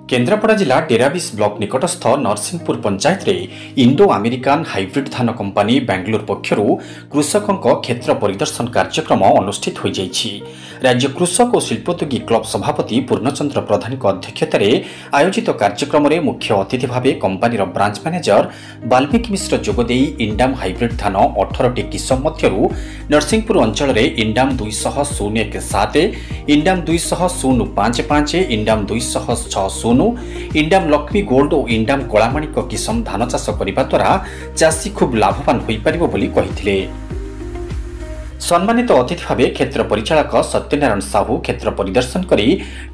केन्द्रापड़ा जिला डेराबिस ब्लॉक निकटस्थ नरसिंहपुर पंचायत रे Indo American hybrid धान कंपानी बेंगलुरु पक्षरु कृषकों क्षेत्र परिदर्शन कार्यक्रम अनुष्ठित हो जाइछि। राज्य कृषक और शिल्पोद्योगी क्लब सभापति पूर्णचंद्र प्रधान अध्यक्षतार आयोजित कार्यक्रम में मुख्य अतिथि भाव कंपानी ब्रांच मैनेजर वाल्मीकि मिश्र जोगदे इंडाम हाइब्रिड धान 18टी किसम मध्यरु नरसिंहपुर अंचल में इंडाम 200-017, इंडाम 200-055, इंडाम 200-60, इंडाम लक्ष्मी गोल्ड और इंडाम कलामाणिक किसम धान चाष करने द्वारा चाषी खूब लाभवान हो पारिबो बोली कहिथिले। सम्मानित अतिथि भाव क्षेत्र परिचालक सत्यनारायण साहू क्षेत्र परिदर्शन करी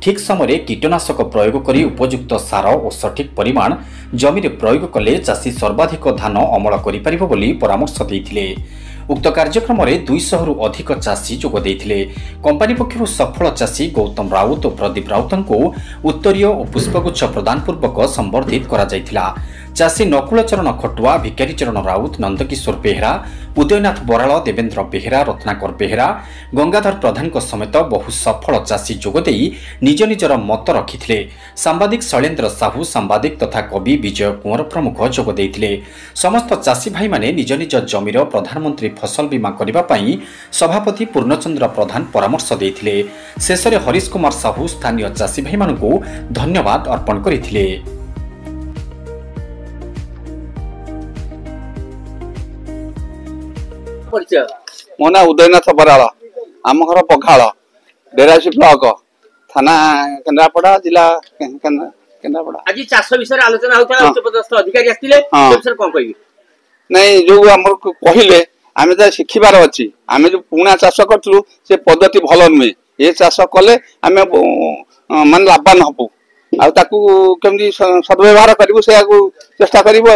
ठीक समय कीटनाशक प्रयोग करी उपयुक्त सार और सठिक परिमाण जमी प्रयोग कले चाषी सर्वाधिक धान अमल करि पारिबो बोली परामर्श देइथिले। उक्त कार्यक्रम में 200 रु अधिक चाषी जोग देइथिले। कंपानी पक्षरु सफल चाषी गौतम राउत और प्रदीप राउत को उत्तरीय और पुष्पगुच्छ प्रदान पूर्वक संबर्धित करा जायथिला। चाषी नकुलचरण खटुआ, भिकारीचरण राउत, नंदकिशोर बेहेरा, उदयनाथ बराल, देवेंद्र बेहेरा, रत्नाकर बेहेरा, गंगाधर प्रधान समेत बहु सफल चाषी जोगदे निज निजर मत रखिथिले। सांबादिक शैलेन्द्र साहू, सांबादिक तथा कवि विजय कुंवर प्रमुख जोग देइथिले। समस्त चाषी भाई माने निज निज जमीर प्रधानमंत्री फसल बीमा करने पाई सभापति पूर्णचंद्र प्रधान परामर्श देइथिले। शेष में हरीश कुमार साहू स्थानीय चाषी भाई मानकु धन्यवाद अर्पण करिथिले। मो ना उदयनाथ बराल, आम घर पखाड़, डेरासी ब्लॉक, थाना केन्द्रापड़ा, जिला केन्द्रापड़ा। आज चाष विषय आलोचना होता उच्चपदस्थ अधिकारी आस्तिले विषय कोन कहबी नहीं जो हमर कहिले आमे त शिखिबार अछि। आमे जो पुणा चाष करथलु से पद्धति भलो नुहे। ए चाष कले आमे मन लाभवान हबु आ ताकू केमदी सद्व्यवहार करिवु से आगु चेष्टा करिवु।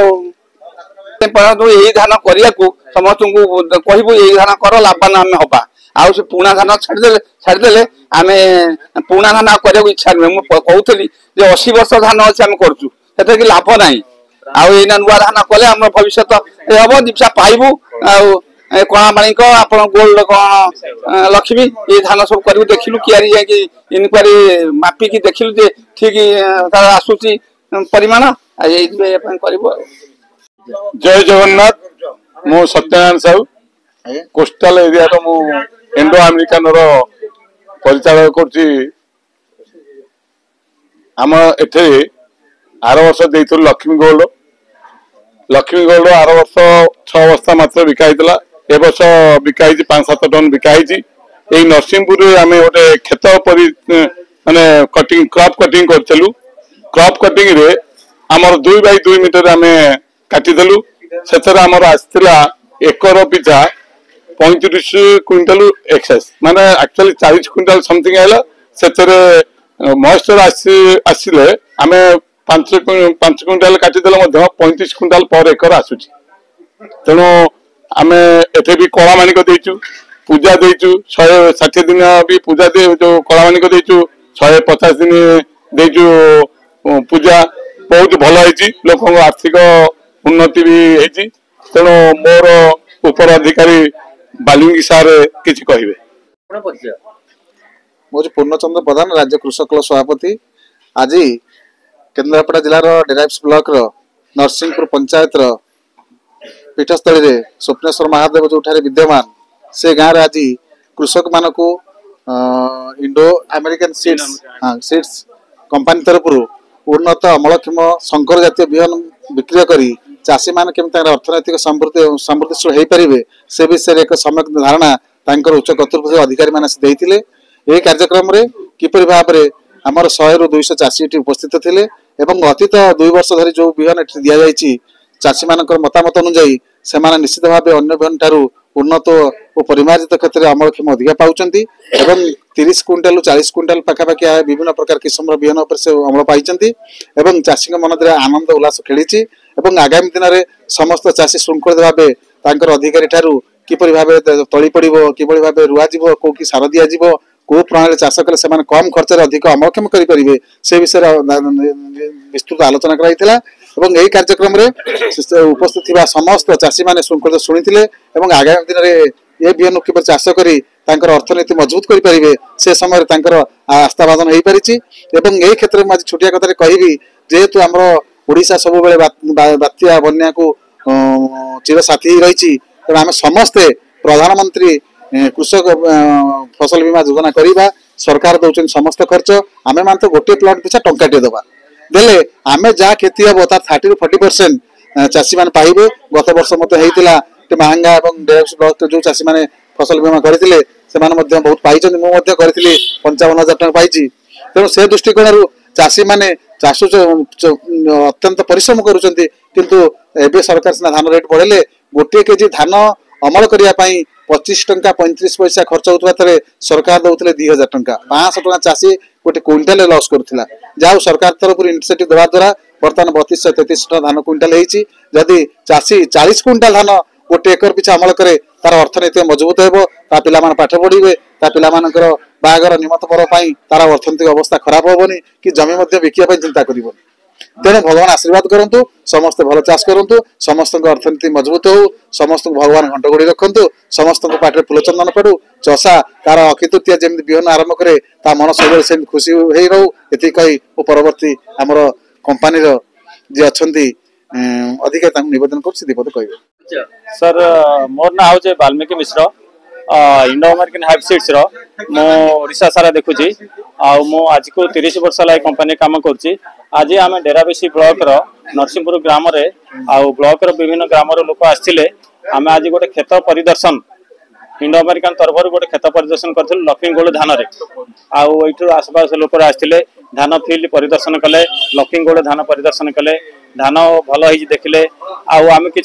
परंतु यही धान करिया को समस्त को कहबु यही धान कर लाभवान आमे हबा। आ से पुणा धान छाड़ी देले आमे पुणा धान करिया को इच्छा नुहे। मु कहउतली जे 80 वर्ष धान अछि आमे करछु सेते कि लाभ नाही। आउ एना नुआ धान कले हमर भविष्य हम दीक्षा पाइबू। कलामाणिक आपण गोल्ड कौन लक्ष्मी ये धान सब करू देखिलु कियारी जाकि इनक्वारी मापी की देखिलु जे ठीक आसुची परिमाण करबो। जय जगन्नाथ। मो सत्यनारायण साहू कोस्टल एरिया रो मो इंडो अमेरिकन रो परिचालन करछि। हम एथे आर वर्ष देइथु लक्ष्मी गोल्ड आर वर्ष 6 बस्ता मात्र बिकाइतला। ए वर्ष बिकाई 5-7 टन बिकाई। यही नरसिंहपुर आम गोटे खेत माने कटिंग क्रॉप कटिंग करचलु। क्रॉप कटिंग रे हमर 2 बाई 2 मीटर आम काटिदेलु। सेथरा हमर आस्तिला एकर पिछा 35 क्विंटल एक्सेस माने एक्चुअली 40 क्विंटल समथिंग आइला। सेथरे मॉइस्चर आसिले आमे 5 क्विंटल काटिदेले मध्य 35 क्विंटल पर एकर आसुची। तेणु आमे एथे भी कलामाणिक देइचु, पूजा देइचु, 160 दिन भी पूजा दे जो कलामाणिक देइचु, 150 दिन देइचु पूजा। बहुत भलो होइची, लोकन आर्थिक उन्नति भी होइची। तेणु मोर ऊपर अधिकारी वाल्मीकि सार किछि कहिबे। कोन परिचय मोर पूर्णचंद्र प्रधान, राज्य कृषक क्लब सभापति। आज केन्द्रापड़ा जिलार डेराबिस ब्लॉक नरसिंहपुर पंचायत पीठस्थली रे स्वप्नेश्वर महादेव जो विद्यमान से गाँव आज कृषक मान को इंडो अमेरिकन सीड्स कंपानी तरफ उन्नत अमलक्षम संकर जातीय बिहन विक्रय करी चाषी मान केमती अर्थनैतिक समृद्धिशील हो पारे से विषय एक सम्यक धारणा उच्च कर्तृपक्ष अधिकारी मान देइथिले। यह कार्यक्रम रे किपरि भाव में आमर 100 रु 200 चाषी उपस्थित थिले एवं अतीत 2 वर्ष धरी जो बिहन दि जाइछि चाषी मानकर मतामत अनुसार से निश्चित भाव अन्य बिहन ठारू उन्नत और परिमार्जित क्षेत्र में अमलक्षम अधिक पाउछंती एवं 30 क्विंटल 40 क्विंटल पाखापाखि विभिन्न प्रकार किस्म बिहन से अमल पाई एवं चाषी मन आनंद उल्लास खेली। आगामी दिन में समस्त चाषी श्रृंखलित भाव अधिकारी ठारू किपरि भाव तली पड़ो किपरि भाव रुआ जीव को सार दि जाव को प्रणाली चाष कले से कम खर्च अधिक अमलक्षम करें से विषय विस्तृत आलोचना कराइथिला। यही कार्यक्रम रे उपस्थित समस्त चाषी माने श्रृंखलित शुणी आगामी दिन में ये बिहन किपर चाष करी तांकर अर्थनीति मजबूत करि परिबे से समय तांकर आस्थावादन हेई परिछि एवं एई क्षेत्र में आज छोटिया कथा कहिबी जेहेतु हमरो ओडिशा सब बेले बात्या बन्या को चिर साथी रहिछि त आमे समस्ते प्रधानमंत्री कृषक फसल बीमा योजना करिबा सरकार दउछन समस्त खर्च आमे मान तो गोटे प्लॉट पिछा टंकाटे दबा देले आमे जा खेती हबो तार 30 ରୁ 40% चाषी मान पाइबे गत वर्ष मते हेइतिला ते महंगा एवं 150 ब्लॉक जो चाषी माने फसल बीमा करथिले से माने मध्ये बहुत पाइछन मु मध्ये करथिली 55000 टका पाइछि तेणु से दृष्टिकोण रु चाषी माने चाषो अत्यंत परिश्रम करूछन्ती किंतु एबे सरकार सिना धान रेट बढ़ले गोटे केजी धान अमल करिया पई 25 टंका 35 पैसा खर्च होतबा तरे सरकार दउतले 2000 टंका 500 टका चाषी गोटे क्विंटल लॉस करथिला जाउ सरकार तरफ इनिशिएटिव देवा द्वारा वर्तमान 3233 टका धान क्विंटल हेछि जदि चाषी 40 क्विंटल धान गोटे एकर पिछा अमल करे तार अर्थनीति मजबूत हेबो ता पिला मान पाठ पढिबे ता पिला मानकर बागर निमत पर पई तार अर्थनीतिक अवस्था खराब होबनी कि जमी मध्ये बिकिया पई चिंता करिबोनी तेणु भगवान आशीर्वाद करंतु समस्त भल चाष करंतु समस्त अर्थनीति मजबूत हो समस्त भगवान घंट गोड़ी रखंतु समस्त पाटे फूलचंदन पड़ू चषा तार अक्षितृतीया जमी बिहन आरंभ करे ता मन सब से खुशी हो रहू ये कही परवर्ती आमर कंपानी जी अच्छा अधिकारी निवेदन कर दीपद कहे सर मोर ना हूँ वाल्मीकि मिश्र इंडो अमेरिकन हाइव सीड्स मो ओडिशा सारा देखुची आज को 30 वर्ष है कंपनी काम करुच्ची आज आम डेराबेसी ब्लॉक नरसिंहपुर ग्राम ब्लॉक विभिन्न ग्राम लोक आसते आम आज गोटे खेत परिदर्शन इंडो अमेरिकन तरफ गोटे खेत परिदर्शन करूँ लक्ष्मीगोल धान आठू आसपास लोक आसते धान फिल्ड परिदर्शन कले लक्ष्मीगोल धान परिदर्शन कले धान भल देखिले आम कि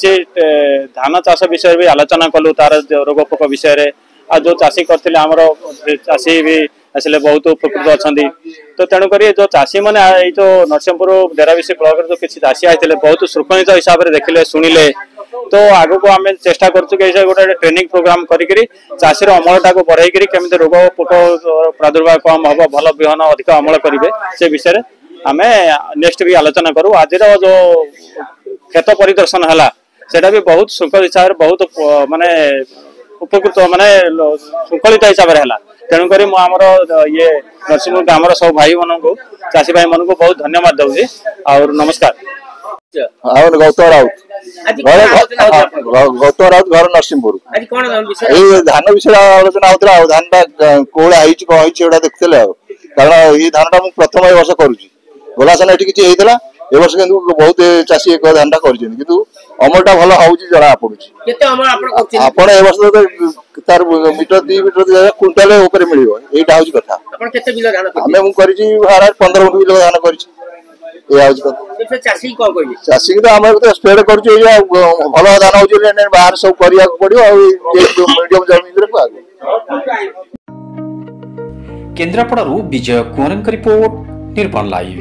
धान चाष विषय भी आलोचना कलु तार रोग पोक विषय आ जो चाषी करथिले हमर चाषी भी आसले बहुत उपकृत अच्छा तो तेणुक जो चाषी मैंने जो नरसिंहपुर डेराबेसी ब्लॉक जो किसी चाषी आते बहुत श्रृंखलित हिसाब से देखिले शुणिले तो आगु को आम चेष्टा करूँ कि गोटे ट्रेनिंग प्रोग्राम करी चाषीर अमलटा को बढ़ाई केमी रोग पोक प्रादुर्भाव कम हम भल बिहन अधिक अमल करेंगे से विषय आम नेक्स्ट भी आलोचना करूँ आज जो खेत परिदर्शन है सेटा भी बहुत श्रृंखलित हिसाब से बहुत माने उपकृत माने श्रृंखलित हिसाब से है तेणुक आमर ये नरसिंहपुर ग्राम सब भाई मान को चाषी भाई मान को बहुत धन्यवाद दूसरी और नमस्कार। गौतम राउत गौतम राउत घर नरसिंहपुर धान विषय आलोचना होता धान कौड़ा कौन देखते कारण ये धान टा प्रथम वर्ष करुच्ची गला सन ये किसी ए वर्ष बहुत चाषी एक धान किंतु अमलटा भल हो जना पड़ी आपण ए वर्ष तार मीटर 2 मीटर क्विंटाल ऊपर मिल यहाँ हूँ कथा आम मुझे 15 किलो धान कर चाषी तो आम स्प्रेड कर भल धान हो बाहर सब करने पड़ो मीडियम जमीन केन्द्रापड़ारू विजय कुंवरन रिपोर्ट निर्भर लाइव।